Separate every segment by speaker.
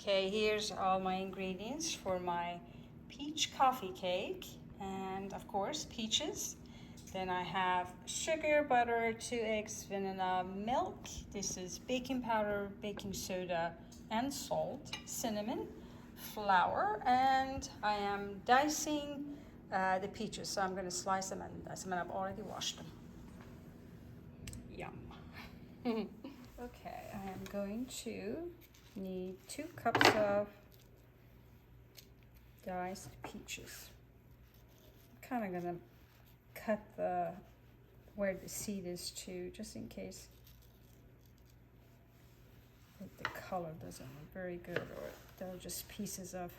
Speaker 1: Okay, here's all my ingredients for my peach coffee cake, and of course peaches. Then I have sugar, butter, 2 eggs, vanilla, milk. This is baking powder, baking soda, and salt, cinnamon, flour, and I am dicing the peaches. So I'm going to slice them and dice them, and I've already washed them. Yum. Okay, I am going to need 2 cups of diced peaches. I'm kind of going to cut where the seed is too, just in case the color doesn't look very good, or there are just pieces of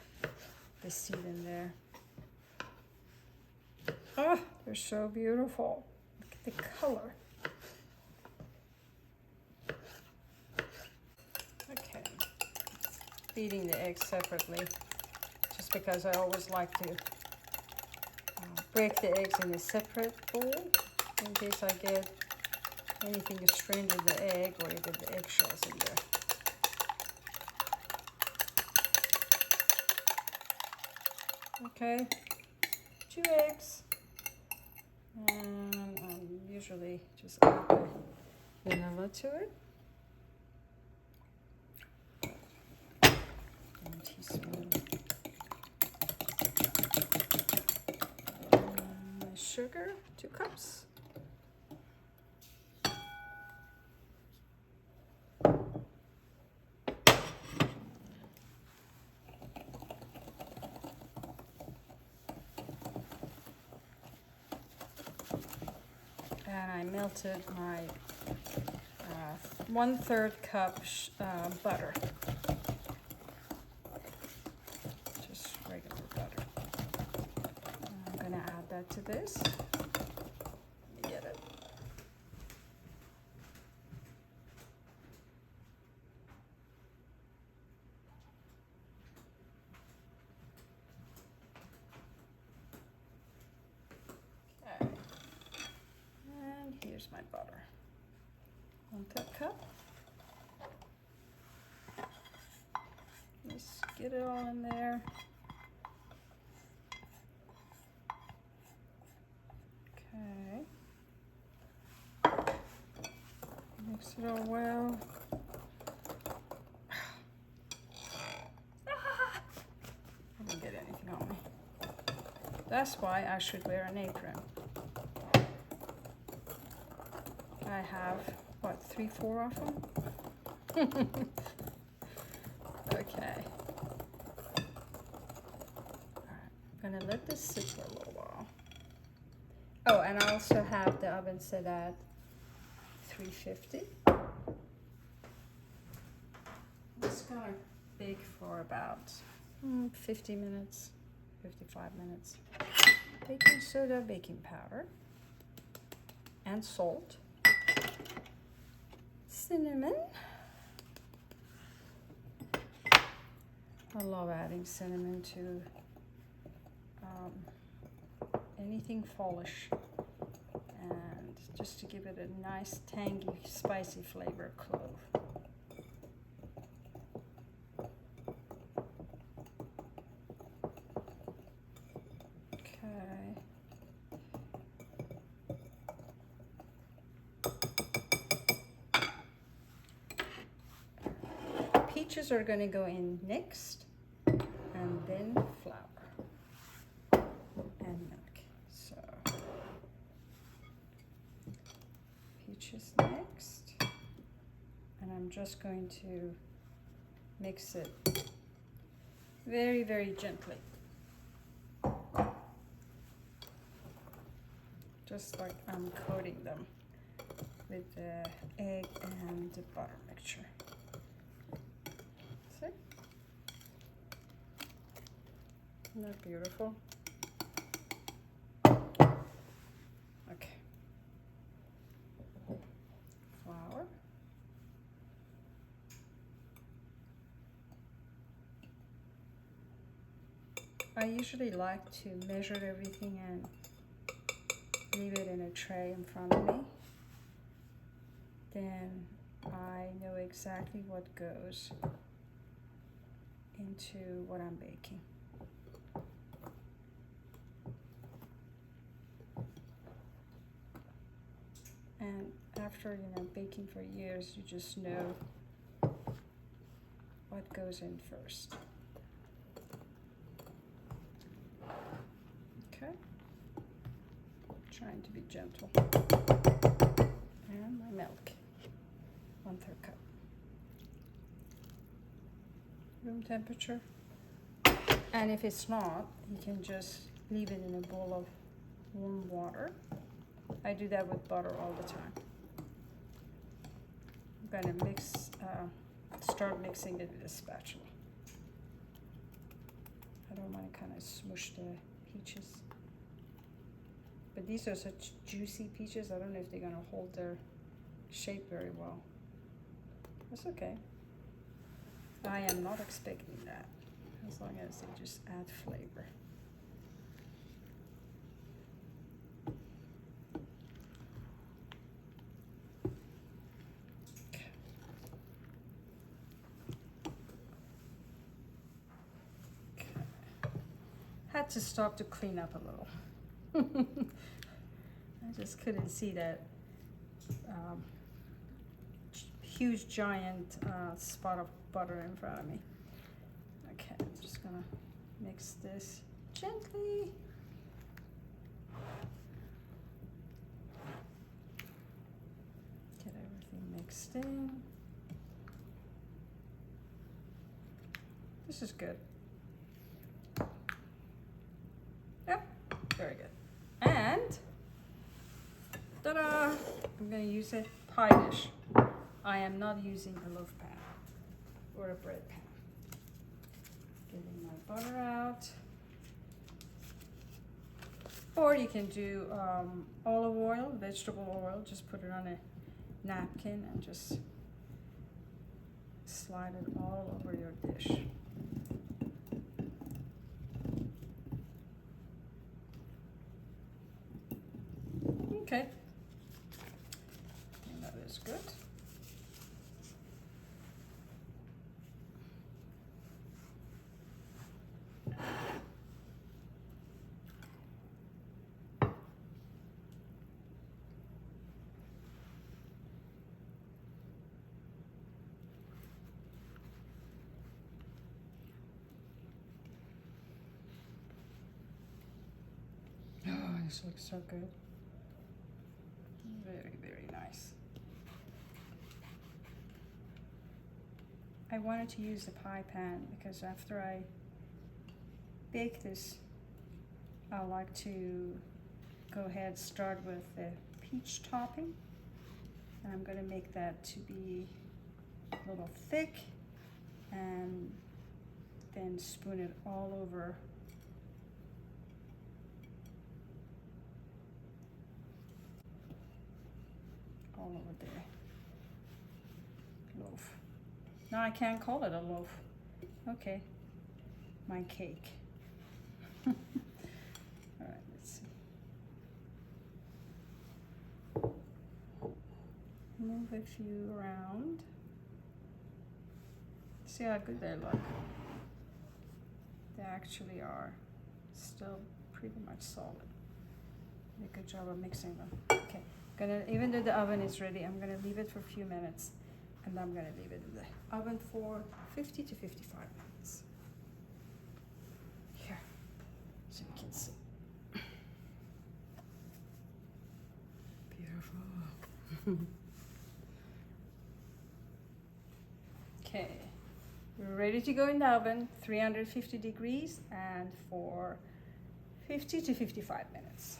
Speaker 1: the seed in there. Oh, they're so beautiful. Look at the color. Okay, beating the eggs separately, just because I always like to break the eggs in a separate bowl in case I get anything strained in the egg or even the eggshells in there. Okay, 2 eggs, and I usually just add the vanilla to it. 1 teaspoon. Sugar, 2 cups. And I melted my 1/3 cup butter. Just regular butter. I'm gonna add that to this. Let me get it. Okay. And here's my butter. 1/3 cup. Just get it all in there. Okay. Mix it all well. I didn't get anything on me. That's why I should wear an apron. I have, what, 3-4 of them? Okay. Alright, I'm gonna let this sit for a little while. Oh, and I also have the oven set at 350. It's gonna bake for about 50 minutes, 55 minutes. Baking soda, baking powder, and salt, cinnamon. I love adding cinnamon to anything fallish, and just to give it a nice tangy spicy flavor. Clove. Okay. Peaches are going to go in next, and then flour and milk. So peaches next, and I'm just going to mix it very, very gently, just like I'm coating them with the egg and the butter mixture. See? Isn't that beautiful? Okay. Flour. I usually like to measure everything and leave it in a tray in front of me. Then I know exactly what goes into what I'm baking. And after, you know, baking for years, you just know what goes in first. Okay. Trying to be gentle. And my milk, 1/3 cup. Room temperature. And if it's not, you can just leave it in a bowl of warm water. I do that with butter all the time. I'm gonna mix, start mixing it with a spatula. I don't want to kind of smush the peaches. But these are such juicy peaches, I don't know if they're gonna hold their shape very well. That's okay. I am not expecting that, as long as they just add flavor. Had to stop to clean up a little. I just couldn't see that huge giant spot of butter in front of me. Okay, I'm just gonna mix this gently. Get everything mixed in. This is good. Yep, very good. And ta-da! I'm gonna use a pie dish. I am not using a loaf pan or a bread pan. Getting my butter out. Or you can do olive oil, vegetable oil, just put it on a napkin and just slide it all over your dish. Okay, and that is good. Oh, this looks so good. Very, very nice. I wanted to use the pie pan because after I bake this, I like to go ahead start with the peach topping. And I'm going to make that to be a little thick and then spoon it all over the loaf. No, I can't call it a loaf. Okay, my cake. All right, let's see. Move a few around. See how good they look. They actually are still pretty much solid. Did a good job of mixing them. Okay, even though the oven is ready, I'm gonna leave it for a few minutes, and I'm gonna leave it in the oven for 50 to 55 minutes. Here, so you can see. Beautiful. Okay, we're ready to go in the oven, 350 degrees, and for 50 to 55 minutes.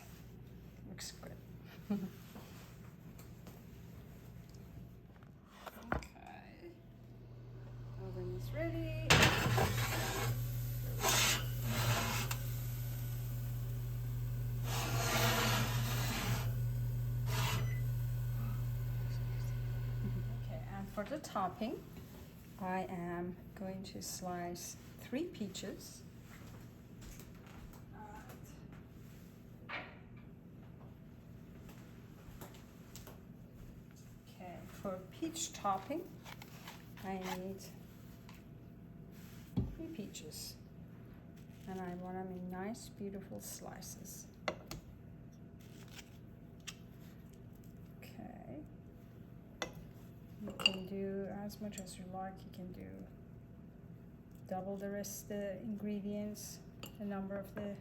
Speaker 1: Looks good. Okay, oven is ready. Okay, and for the topping, I am going to slice 3 peaches. Okay, for peach topping, I need 3 peaches. And I want them in nice, beautiful slices. Okay. You can do as much as you like. You can do double the rest of the ingredients, the number of the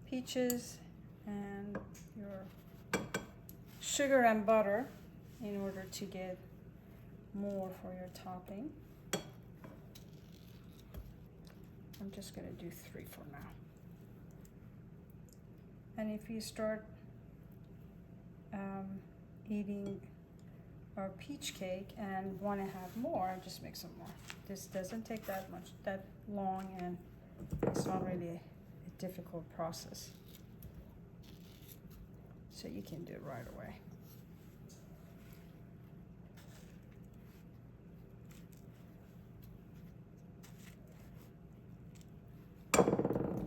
Speaker 1: peaches, and your sugar and butter in order to get more for your topping. I'm just going to do 3 for now. And if you start eating our peach cake and want to have more, just make some more. This doesn't take that long, and it's not really a difficult process. So you can do it right away.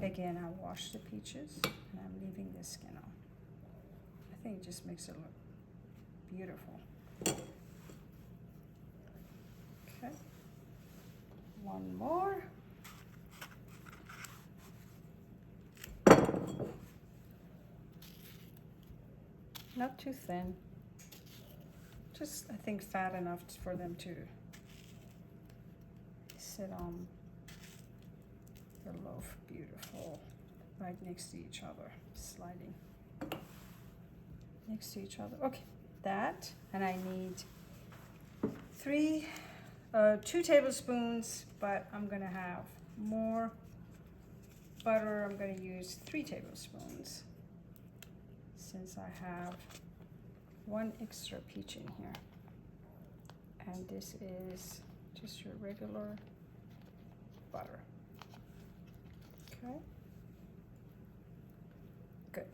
Speaker 1: Again, I wash the peaches and I'm leaving the skin on. I think it just makes it look beautiful. Okay, one more. Not too thin. Just, I think, fat enough for them to sit on the loaf. Beautiful. Right next to each other. Sliding next to each other. Okay, that. And I need 2 tablespoons, but I'm going to have more butter. I'm going to use 3 tablespoons since I have 1 extra peach in here. And this is just your regular butter. Okay. Good.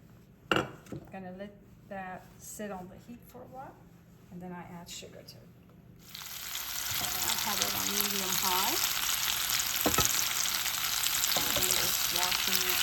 Speaker 1: I'm gonna let that sit on the heat for a while, and then I add sugar to it. I have it on medium high. And just washing it.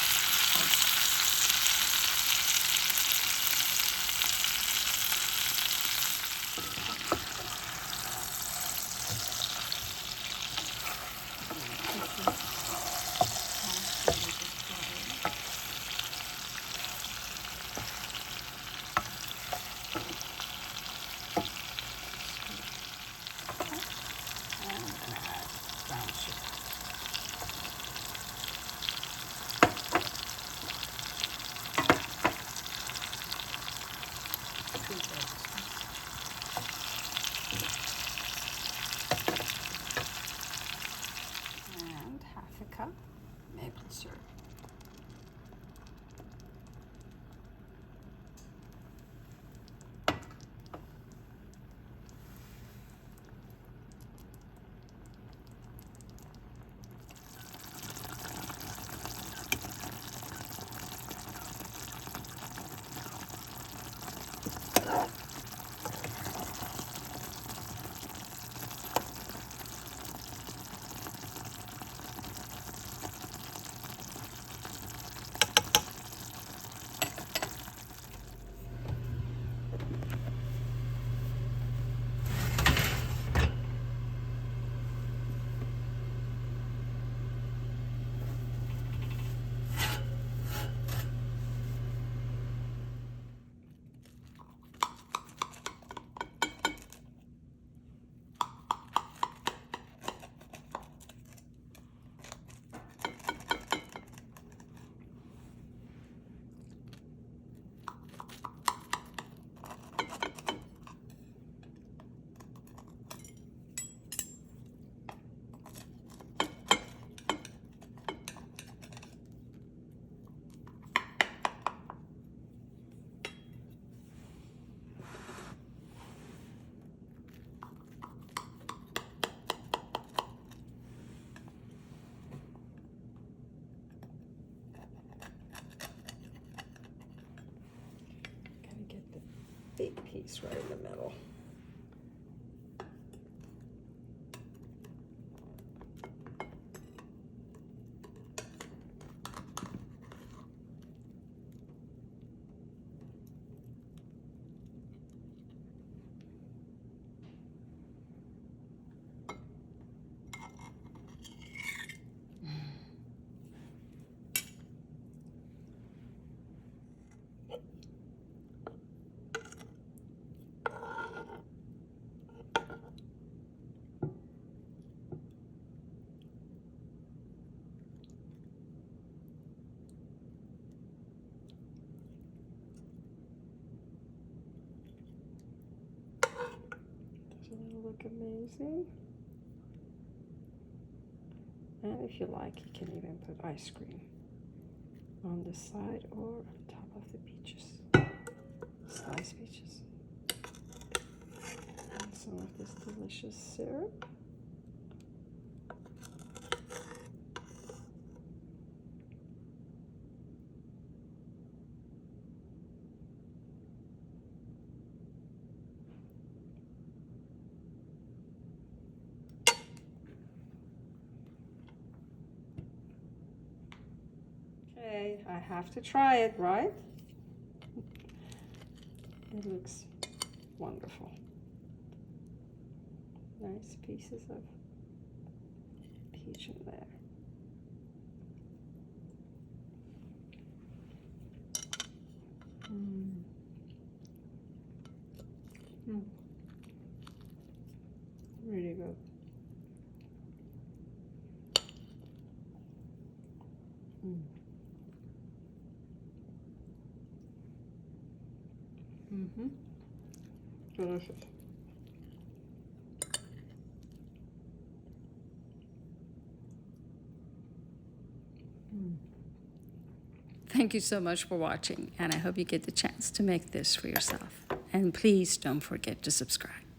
Speaker 1: And half a cup maple syrup. Big piece right in the middle.
Speaker 2: look amazing. And if you like, you can even put ice cream on the side or on top of the peaches, sliced peaches. And some of this delicious syrup. Okay, I have to try it, right? It looks wonderful. Nice pieces of peach in there. Really good. Delicious.
Speaker 1: Thank you so much for watching, and I hope you get the chance to make this for yourself. And please don't forget to subscribe.